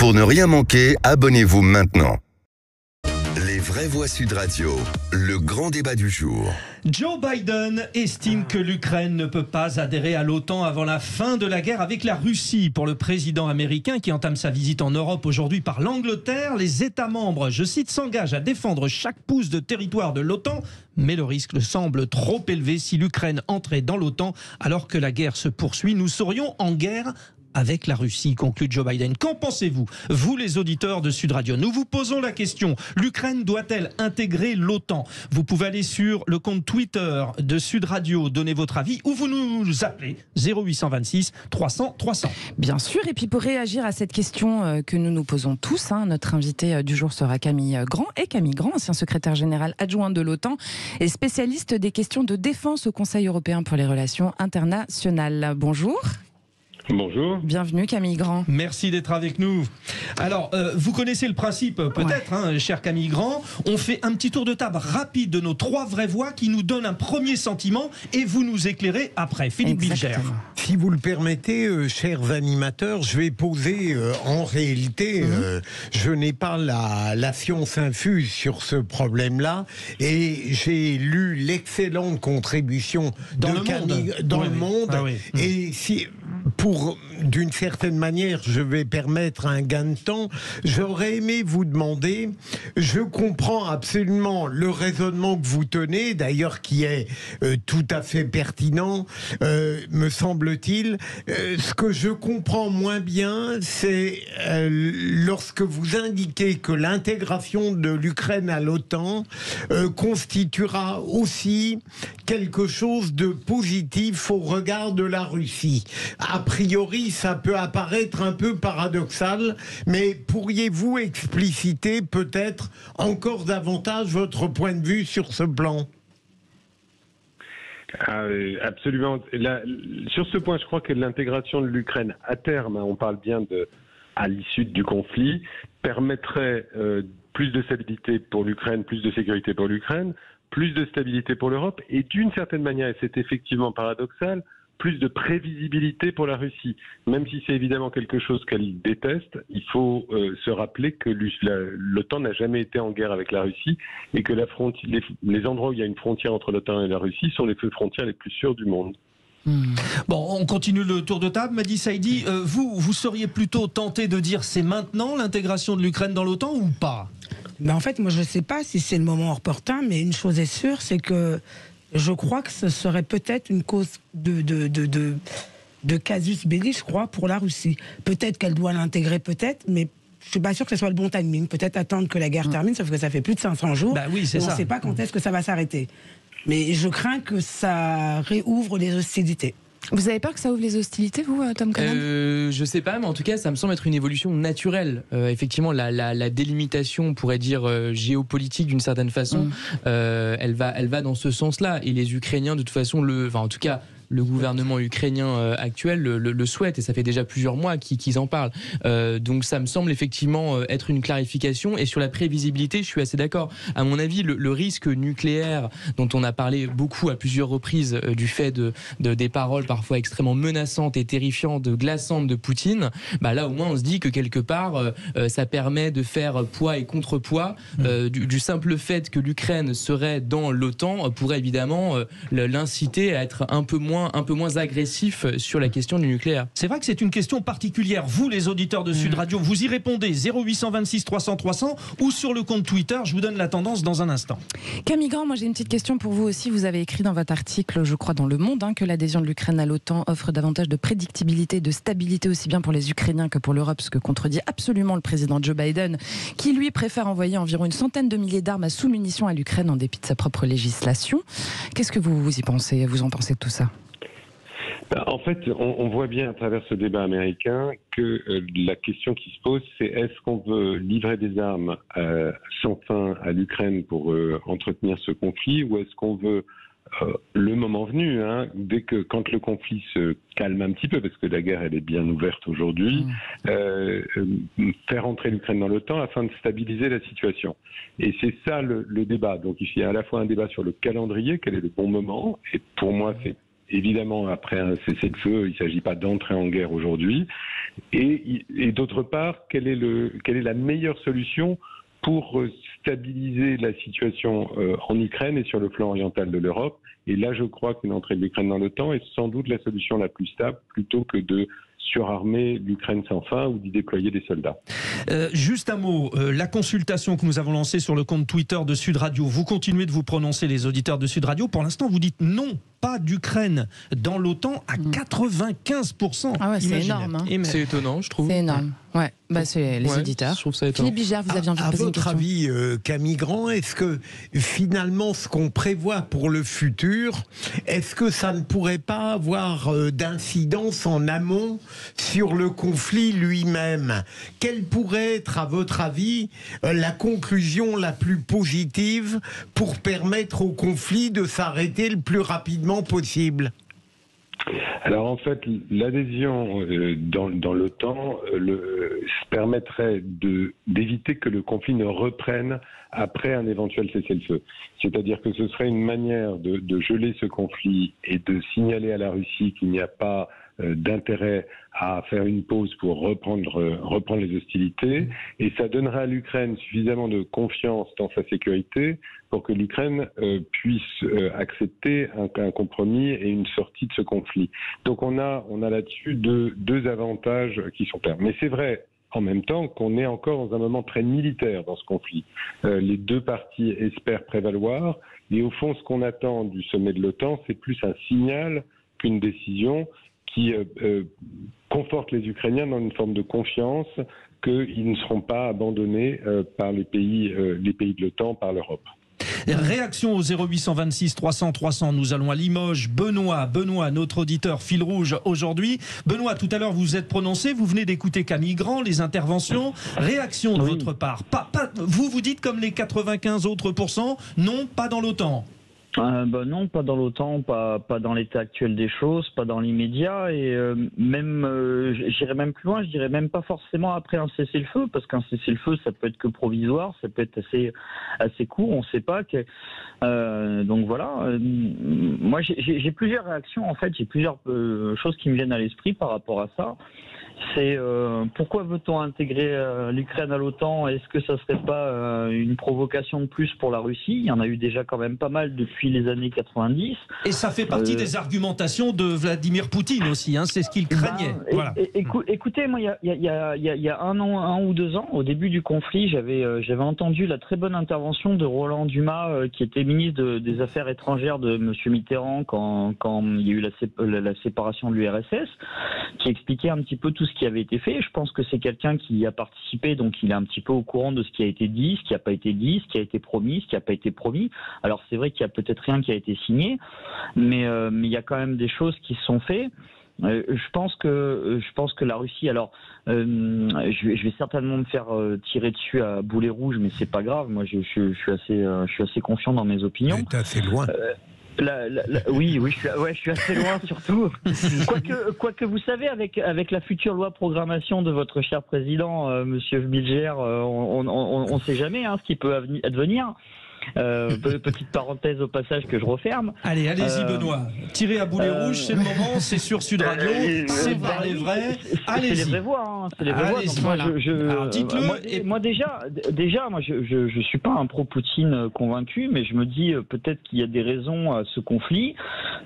Pour ne rien manquer, abonnez-vous maintenant. Les vraies voix Sud Radio, le grand débat du jour. Joe Biden estime que l'Ukraine ne peut pas adhérer à l'OTAN avant la fin de la guerre avec la Russie. Pour le président américain qui entame sa visite en Europe aujourd'hui par l'Angleterre, les États membres, je cite, s'engagent à défendre chaque pouce de territoire de l'OTAN, mais le risque semble trop élevé si l'Ukraine entrait dans l'OTAN alors que la guerre se poursuit. Nous serions en guerre avec la Russie, conclut Joe Biden. Qu'en pensez-vous, vous les auditeurs de Sud Radio? Nous vous posons la question. L'Ukraine doit-elle intégrer l'OTAN? Vous pouvez aller sur le compte Twitter de Sud Radio, donner votre avis, ou vous nous appelez 0826 300 300. Bien sûr, et puis pour réagir à cette question que nous nous posons tous, notre invité du jour sera Camille Grand. Et Camille Grand, ancien secrétaire général adjoint de l'OTAN et spécialiste des questions de défense au Conseil européen pour les relations internationales. Bonjour. Bonjour. Bienvenue Camille Grand. Merci d'être avec nous. Alors, vous connaissez le principe peut-être, cher Camille Grand. On fait un petit tour de table rapide de nos trois vraies voix qui nous donnent un premier sentiment et vous nous éclairez après. Philippe Bilger. Si vous le permettez, chers animateurs, je vais poser en réalité, je n'ai pas la science infuse sur ce problème-là et j'ai lu l'excellente contribution de Camille dans le Monde. Ah oui. Et si... d'une certaine manière, je vais permettre un gain de temps. J'aurais aimé vous demander, je comprends absolument le raisonnement que vous tenez, d'ailleurs qui est tout à fait pertinent, me semble-t-il. Ce que je comprends moins bien, c'est lorsque vous indiquez que l'intégration de l'Ukraine à l'OTAN constituera aussi quelque chose de positif au regard de la Russie. A priori, ça peut apparaître un peu paradoxal, mais pourriez-vous expliciter peut-être encore davantage votre point de vue sur ce plan ? Absolument. Sur ce point, je crois que l'intégration de l'Ukraine à terme, on parle bien à l'issue du conflit, permettrait plus de stabilité pour l'Ukraine, plus de sécurité pour l'Ukraine, plus de stabilité pour l'Europe, et d'une certaine manière, et c'est effectivement paradoxal, plus de prévisibilité pour la Russie. Même si c'est évidemment quelque chose qu'elle déteste, il faut se rappeler que l'OTAN n'a jamais été en guerre avec la Russie et que les endroits où il y a une frontière entre l'OTAN et la Russie sont les frontières les plus sûres du monde. Bon, on continue le tour de table. Mehdi Saïdi, vous seriez plutôt tenté de dire c'est maintenant l'intégration de l'Ukraine dans l'OTAN ou pas? En fait, moi je ne sais pas si c'est le moment opportun, mais une chose est sûre, c'est que je crois que ce serait peut-être une cause de casus belli, je crois, pour la Russie. Peut-être qu'elle doit l'intégrer, peut-être, mais je ne suis pas sûr que ce soit le bon timing. Peut-être attendre que la guerre termine, sauf que ça fait plus de 500 jours. Oui, c'est ça. On ne sait pas quand est-ce que ça va s'arrêter. Mais je crains que ça réouvre les hostilités. Vous avez peur que ça ouvre les hostilités, vous, Tom Cannon ? Je sais pas, mais en tout cas, ça me semble être une évolution naturelle. Effectivement, la délimitation, on pourrait dire géopolitique d'une certaine façon, elle va dans ce sens-là. Et les Ukrainiens, de toute façon, en tout cas, le gouvernement ukrainien actuel le souhaite, et ça fait déjà plusieurs mois qu'ils en parlent. Donc ça me semble effectivement être une clarification. Et sur la prévisibilité, je suis assez d'accord. À mon avis, le risque nucléaire dont on a parlé beaucoup à plusieurs reprises du fait des paroles parfois extrêmement menaçantes et terrifiantes, glaçantes de Poutine, là au moins on se dit que quelque part ça permet de faire poids et contrepoids. Du simple fait que l'Ukraine serait dans l'OTAN pourrait évidemment l'inciter à être un peu moins agressif sur la question du nucléaire. C'est vrai que c'est une question particulière. Vous, les auditeurs de Sud Radio, vous y répondez 0826 300 300 ou sur le compte Twitter. Je vous donne la tendance dans un instant. Camille Grand, moi j'ai une petite question pour vous aussi. Vous avez écrit dans votre article, je crois dans Le Monde, que l'adhésion de l'Ukraine à l'OTAN offre davantage de prédictibilité et de stabilité aussi bien pour les Ukrainiens que pour l'Europe, ce que contredit absolument le président Joe Biden, qui lui préfère envoyer environ une centaine de milliers d'armes à sous-munitions à l'Ukraine en dépit de sa propre législation. Qu'est-ce que vous y pensez ? Vous en pensez de tout ça ? En fait, on voit bien à travers ce débat américain que la question qui se pose, c'est est-ce qu'on veut livrer des armes sans fin à l'Ukraine pour entretenir ce conflit, ou est-ce qu'on veut, le moment venu, quand le conflit se calme un petit peu, parce que la guerre elle est bien ouverte aujourd'hui, faire entrer l'Ukraine dans l'OTAN afin de stabiliser la situation. Et c'est ça le débat. Donc il y a à la fois un débat sur le calendrier, quel est le bon moment, et pour moi c'est évidemment, après un cessez-le-feu, il ne s'agit pas d'entrer en guerre aujourd'hui. Et d'autre part, quelle est la meilleure solution pour stabiliser la situation en Ukraine et sur le flanc oriental de l'Europe. Et là, je crois qu'une entrée de l'Ukraine dans l'OTAN est sans doute la solution la plus stable, plutôt que de surarmer l'Ukraine sans fin ou d'y déployer des soldats. Juste un mot, la consultation que nous avons lancée sur le compte Twitter de Sud Radio, vous continuez de vous prononcer, les auditeurs de Sud Radio. Pour l'instant, vous dites non, pas d'Ukraine dans l'OTAN à 95%. Ah ouais, c'est énorme. Hein. C'est étonnant, je trouve. C'est énorme. Ouais, bah c'est les auditeurs. Je trouve ça étonnant. Philippe Bigère, vous aviez envie de poser une question. À votre avis, Camille Grand, est-ce que finalement ce qu'on prévoit pour le futur, est-ce que ça ne pourrait pas avoir d'incidence en amont sur le conflit lui-même? Quelle pourrait être, à votre avis, la conclusion la plus positive pour permettre au conflit de s'arrêter le plus rapidement possible? Alors en fait, l'adhésion dans l'OTAN permettrait d'éviter que le conflit ne reprenne après un éventuel cessez-le-feu. C'est-à-dire que ce serait une manière de geler ce conflit et de signaler à la Russie qu'il n'y a pas d'intérêt à faire une pause pour reprendre les hostilités, et ça donnerait à l'Ukraine suffisamment de confiance dans sa sécurité pour que l'Ukraine puisse accepter un compromis et une sortie de ce conflit. Donc on a là-dessus deux avantages qui sont clairs. Mais c'est vrai en même temps qu'on est encore dans un moment très militaire dans ce conflit. Les deux parties espèrent prévaloir, et au fond ce qu'on attend du sommet de l'OTAN, c'est plus un signal qu'une décision qui conforte les Ukrainiens dans une forme de confiance qu'ils ne seront pas abandonnés par les pays de l'OTAN, par l'Europe. Réaction au 0826 300 300. Nous allons à Limoges. Benoît, notre auditeur fil rouge aujourd'hui. Benoît, tout à l'heure vous êtes prononcé, vous venez d'écouter Camille Grand, les interventions. Réaction de votre part. Vous dites comme les 95 autres %, non, pas dans l'OTAN. Non, pas dans l'OTAN, pas dans l'état actuel des choses, pas dans l'immédiat, et j'irais même plus loin, je dirais même pas forcément après un cessez-le-feu, parce qu'un cessez-le-feu, ça peut être que provisoire, ça peut être assez court, on ne sait pas. Donc voilà, moi j'ai plusieurs réactions, en fait, j'ai plusieurs choses qui me viennent à l'esprit par rapport à ça. C'est pourquoi veut-on intégrer l'Ukraine à l'OTAN? Est-ce que ça serait pas une provocation de plus pour la Russie? Il y en a eu déjà quand même pas mal depuis les années 90. Et ça fait partie des argumentations de Vladimir Poutine aussi, hein, c'est ce qu'il craignait. Voilà. Écoutez, moi, il y a un ou 2 ans, au début du conflit, j'avais entendu la très bonne intervention de Roland Dumas, qui était ministre des Affaires étrangères de M. Mitterrand quand il y a eu la séparation de l'URSS, qui expliquait un petit peu tout ce qui avait été fait. Je pense que c'est quelqu'un qui a participé, donc il est un petit peu au courant de ce qui a été dit, ce qui n'a pas été dit, ce qui a été promis, ce qui n'a pas été promis. Alors c'est vrai qu'il y a peut-être rien qui a été signé, mais il y a quand même des choses qui se sont faites. Je pense que la Russie, alors je vais certainement me faire tirer dessus à boulet rouge, mais c'est pas grave. Moi je suis assez confiant dans mes opinions. T'es assez loin. Oui, je suis assez loin surtout. Quoique vous savez, avec la future loi programmation de votre cher président, Monsieur Bilger, on ne sait jamais ce qui peut advenir. Petite parenthèse au passage que je referme. Allez-y Benoît, tirez à boulet rouge, c'est le moment, c'est sur Sud Radio, c'est par les vrais. Allez-y. C'est les vraies voix, c'est les vraies voix. Donc voilà. Alors dites-le. Moi déjà, je suis pas un pro-Poutine convaincu, mais je me dis peut-être qu'il y a des raisons à ce conflit.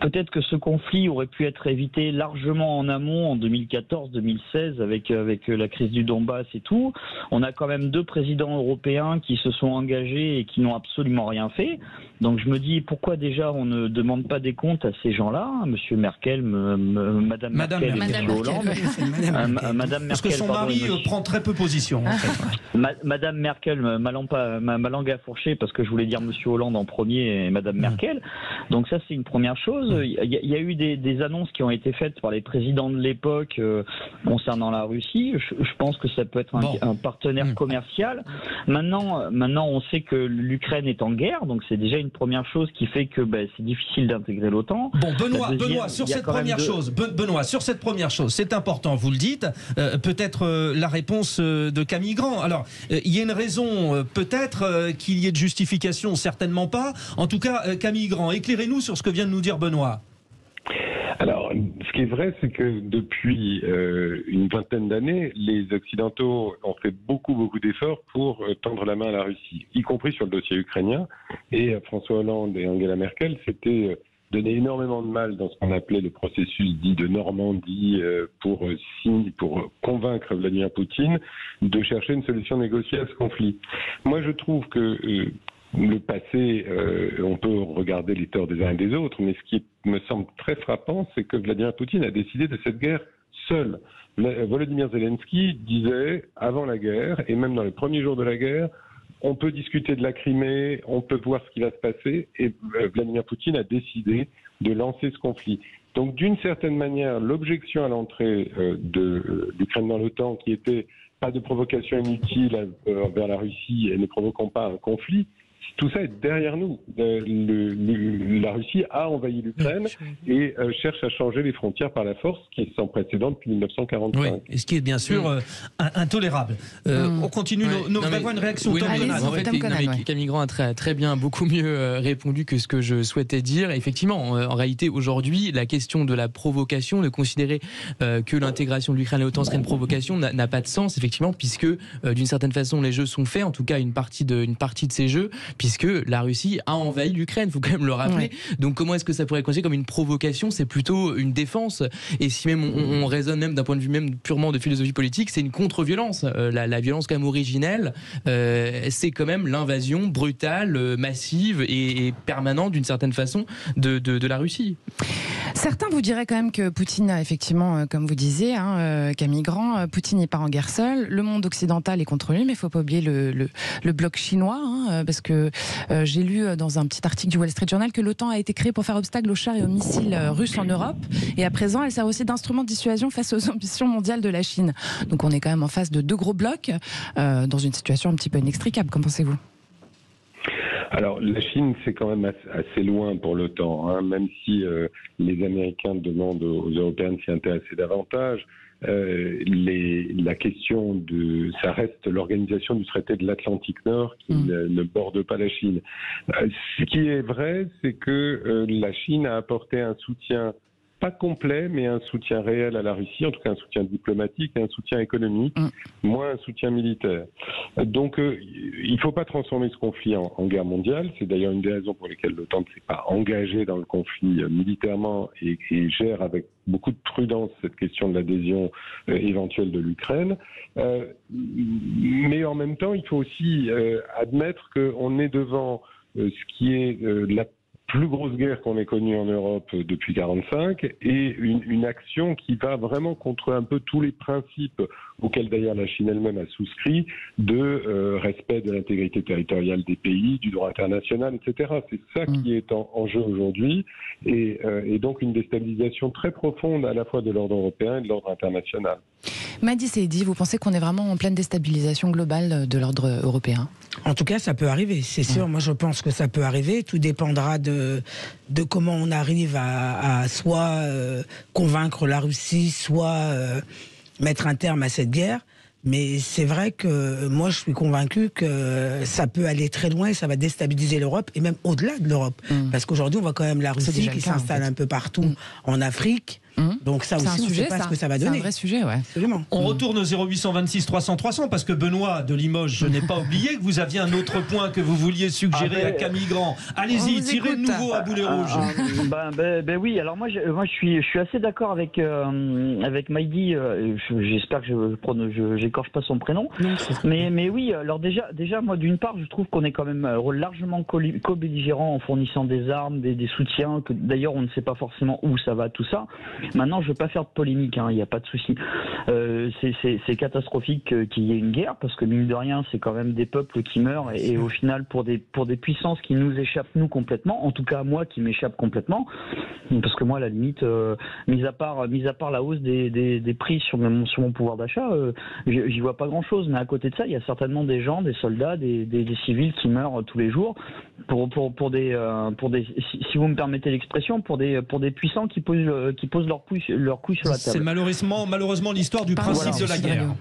Peut-être que ce conflit aurait pu être évité largement en amont en 2014-2016 avec la crise du Donbass et tout. On a quand même 2 présidents européens qui se sont engagés et qui n'ont absolument rien fait. Donc je me dis pourquoi déjà on ne demande pas des comptes à ces gens-là, Monsieur Merkel, Madame Merkel, Monsieur Hollande, Madame Merkel. Parce que son mari prend très peu position. En fait. Madame Merkel, ma langue a fourché parce que je voulais dire Monsieur Hollande en premier et Madame Merkel. Donc ça c'est une première chose. Il y a eu des annonces qui ont été faites par les présidents de l'époque concernant la Russie. Je pense que ça peut être un partenaire commercial. Maintenant on sait que l'Ukraine est en guerre, donc c'est déjà une première chose qui fait que c'est difficile d'intégrer l'OTAN. Bon, Benoît, sur cette première chose, c'est important, vous le dites, peut-être la réponse de Camille Grand. Alors, il y a une raison, peut-être qu'il y ait de justification, certainement pas. En tout cas, Camille Grand, éclairez-nous sur ce que vient de nous dire Benoît. Alors, ce qui est vrai, c'est que depuis une vingtaine d'années, les Occidentaux ont fait beaucoup d'efforts pour tendre la main à la Russie, y compris sur le dossier ukrainien. Et François Hollande et Angela Merkel s'étaient donné énormément de mal dans ce qu'on appelait le processus dit de Normandie pour convaincre Vladimir Poutine de chercher une solution négociée à ce conflit. Moi, je trouve que le passé, on peut regarder les torts des uns et des autres, mais ce qui me semble très frappant, c'est que Vladimir Poutine a décidé de cette guerre seul. Volodymyr Zelensky disait, avant la guerre, et même dans les premiers jours de la guerre, on peut discuter de la Crimée, on peut voir ce qui va se passer, et Vladimir Poutine a décidé de lancer ce conflit. Donc, d'une certaine manière, l'objection à l'entrée de l'Ukraine dans l'OTAN, qui était pas de provocation inutile vers la Russie et ne provoquons pas un conflit, tout ça est derrière nous. La Russie a envahi l'Ukraine et cherche à changer les frontières par la force, qui est sans précédent depuis 1945. Oui, et ce qui est bien sûr intolérable. On continue nos une réaction. Camille Grand a très bien, beaucoup mieux répondu que ce que je souhaitais dire. Effectivement, en réalité, aujourd'hui, la question de la provocation, de considérer que l'intégration de l'Ukraine à l'OTAN serait une provocation, n'a pas de sens, effectivement, puisque d'une certaine façon, les jeux sont faits, en tout cas une partie de ces jeux, puisque la Russie a envahi l'Ukraine, il faut quand même le rappeler. Ouais. Donc comment est-ce que ça pourrait être considéré comme une provocation? C'est plutôt une défense. Et si même on raisonne même d'un point de vue même purement de philosophie politique, c'est une contre-violence. La violence quand même originelle, c'est quand même l'invasion brutale, massive et permanente d'une certaine façon de la Russie. Certains vous diraient quand même que Poutine a effectivement, comme vous disiez, Camille Grand, Poutine n'est pas en guerre seul, le monde occidental est contre lui, mais il ne faut pas oublier le bloc chinois, parce que j'ai lu dans un petit article du Wall Street Journal que l'OTAN a été créée pour faire obstacle aux chars et aux missiles russes en Europe, et à présent elle sert aussi d'instrument de dissuasion face aux ambitions mondiales de la Chine. Donc on est quand même en face de deux gros blocs, dans une situation un petit peu inextricable. Qu'en pensez-vous ? Alors, la Chine, c'est quand même assez loin pour l'OTAN, même si les Américains demandent aux Européens de s'y intéresser davantage. La question ça reste l'organisation du traité de l'Atlantique Nord qui ne borde pas la Chine. Ce qui est vrai, c'est que la Chine a apporté un soutien pas complet, mais un soutien réel à la Russie, en tout cas un soutien diplomatique et un soutien économique, moins un soutien militaire. Donc il ne faut pas transformer ce conflit en guerre mondiale. C'est d'ailleurs une des raisons pour lesquelles l'OTAN ne s'est pas engagée dans le conflit militairement et gère avec beaucoup de prudence cette question de l'adhésion éventuelle de l'Ukraine. Mais en même temps, il faut aussi admettre qu'on est devant ce qui est la plus grosse guerre qu'on ait connue en Europe depuis 1945 et une action qui va vraiment contre un peu tous les principes auxquels d'ailleurs la Chine elle-même a souscrit de respect de l'intégrité territoriale des pays, du droit international, etc. C'est ça qui est en jeu aujourd'hui et donc une déstabilisation très profonde à la fois de l'ordre européen et de l'ordre international. Mehdi Seydi, vous pensez qu'on est vraiment en pleine déstabilisation globale de l'ordre européen ? En tout cas, ça peut arriver, c'est sûr. Moi, je pense que ça peut arriver. Tout dépendra de comment on arrive à soit convaincre la Russie, soit mettre un terme à cette guerre. Mais c'est vrai que moi, je suis convaincu que ça peut aller très loin et ça va déstabiliser l'Europe et même au-delà de l'Europe. Parce qu'aujourd'hui, on voit quand même la Russie qui s'installe un peu partout en Afrique. Donc ça aussi, on ne sait pas ce que ça va donner. C'est un vrai sujet, ouais. Absolument. On retourne au 0826 300 300 parce que Benoît de Limoges, je n'ai pas oublié que vous aviez un autre point que vous vouliez suggérer à Camille Grand. Allez-y, tirez de nouveau à boulet rouge. Oui, alors moi je suis assez d'accord avec Mehdi. J'espère que je n'écorche pas son prénom. Mais oui, alors déjà moi d'une part, je trouve qu'on est quand même largement co-belligérant en fournissant des armes, des soutiens, que d'ailleurs on ne sait pas forcément où ça va tout ça. Maintenant, je ne veux pas faire de polémique, il n'y a pas de souci. C'est catastrophique qu'il y ait une guerre, parce que mine de rien, c'est quand même des peuples qui meurent, et au final, pour des puissances qui nous échappent, nous, complètement, en tout cas moi qui m'échappe complètement, parce que moi, à la limite, mis à part la hausse des prix sur mon pouvoir d'achat, j'y vois pas grand-chose, mais à côté de ça, il y a certainement des gens, des soldats, des civils qui meurent tous les jours, pour des si vous me permettez l'expression, pour des puissants qui posent leurs couilles sur la table. C'est malheureusement l'histoire du principe de la guerre.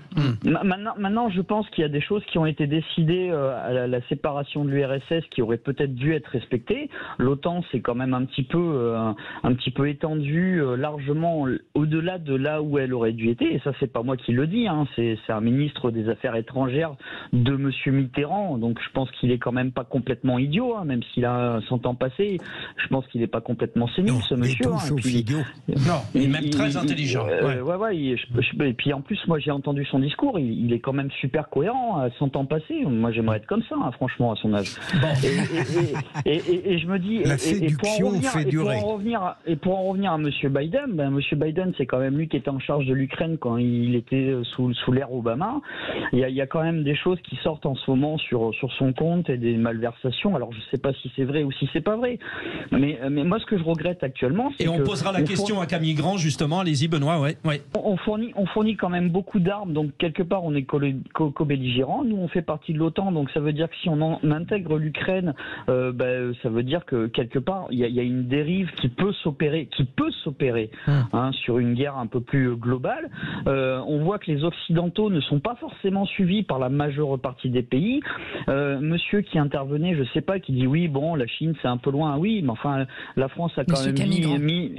Maintenant, je pense qu'il y a des choses qui ont été décidées à la séparation de l'URSS qui auraient peut-être dû être respectées. L'OTAN s'est quand même un petit peu étendue largement au-delà de là où elle aurait dû être. Et ça, c'est pas moi qui le dis, hein. C'est un ministre des Affaires étrangères de Monsieur Mitterrand. Donc, je pense qu'il est quand même pas complètement idiot, hein, même s'il a 100 ans passé. Je pense qu'il est pas complètement sénile, ce monsieur. Non, il est même très intelligent. Et puis en plus, moi j'ai entendu son discours, il est quand même super cohérent à 100 ans passés. Moi j'aimerais être comme ça, hein, franchement, à son âge. Bon. Et je me dis, pour en revenir à Monsieur Biden, Monsieur Biden, c'est quand même lui qui était en charge de l'Ukraine quand il était sous l'ère Obama. Il y a quand même des choses qui sortent en ce moment sur son compte et des malversations. Alors je sais pas si c'est vrai ou si c'est pas vrai, mais moi ce que je regrette actuellement, c'est on posera la question à Camille Grand, justement. Allez-y, Benoît. Ouais. On fournit quand même beaucoup d'armes, donc quelque part on est co-belligérants. Nous, on fait partie de l'OTAN, donc ça veut dire que si on intègre l'Ukraine, ça veut dire que quelque part il y a une dérive qui peut s'opérer, hein, sur une guerre un peu plus globale. On voit que les Occidentaux ne sont pas forcément suivis par la majeure partie des pays. Monsieur qui intervenait, je sais pas, qui dit oui, bon, la Chine c'est un peu loin, oui, mais enfin la France a quand même mis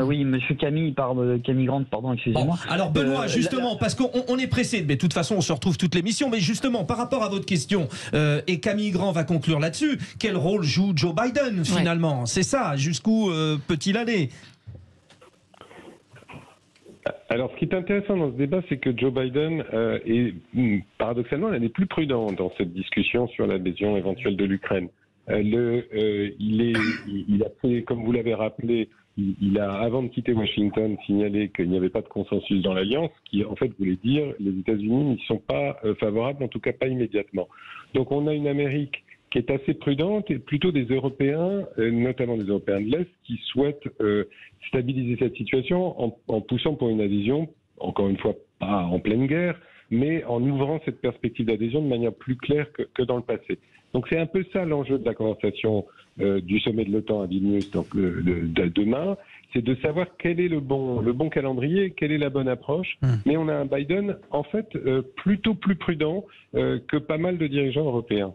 oui, Monsieur Camille Grande, pardon, excusez-moi. Bon, alors Benoît, justement, parce qu'on est pressé, mais de toute façon on se retrouve toute l'émission, mais justement par rapport à votre question, et Camille Grand va conclure là-dessus, quel rôle joue Joe Biden finalement? C'est ça, jusqu'où peut-il aller? Alors, ce qui est intéressant dans ce débat, c'est que Joe Biden est paradoxalement l'un des plus prudents dans cette discussion sur l'adhésion éventuelle de l'Ukraine. Il a fait, comme vous l'avez rappelé, il a, avant de quitter Washington, signalé qu'il n'y avait pas de consensus dans l'Alliance, qui en fait voulait dire les États-Unis n'y sont pas favorables, en tout cas pas immédiatement. Donc on a une Amérique qui est assez prudente et plutôt des Européens, notamment des Européens de l'Est, qui souhaitent stabiliser cette situation en poussant pour une adhésion, encore une fois pas en pleine guerre, mais en ouvrant cette perspective d'adhésion de manière plus claire que dans le passé. Donc c'est un peu ça l'enjeu de la conversation du sommet de l'OTAN à Vilnius, donc demain, c'est de savoir quel est le bon calendrier, quelle est la bonne approche. Mais on a un Biden en fait plutôt plus prudent que pas mal de dirigeants européens.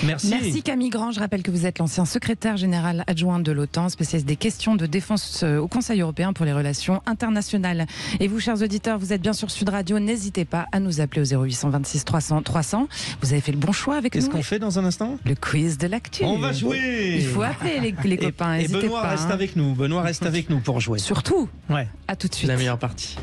Merci Camille Grand. Je rappelle que vous êtes l'ancien secrétaire général adjoint de l'OTAN, spécialiste des questions de défense au Conseil européen pour les relations internationales. Et vous, chers auditeurs, vous êtes bien sur Sud Radio. N'hésitez pas à nous appeler au 0826 300 300. Vous avez fait le bon choix avec nous. Qu'est-ce qu'on fait dans un instant? Le quiz de l'actu. On va jouer. Il faut appeler les copains. Et Benoît reste avec nous. Benoît reste avec nous pour jouer. Surtout. Ouais. À tout de suite. La meilleure partie.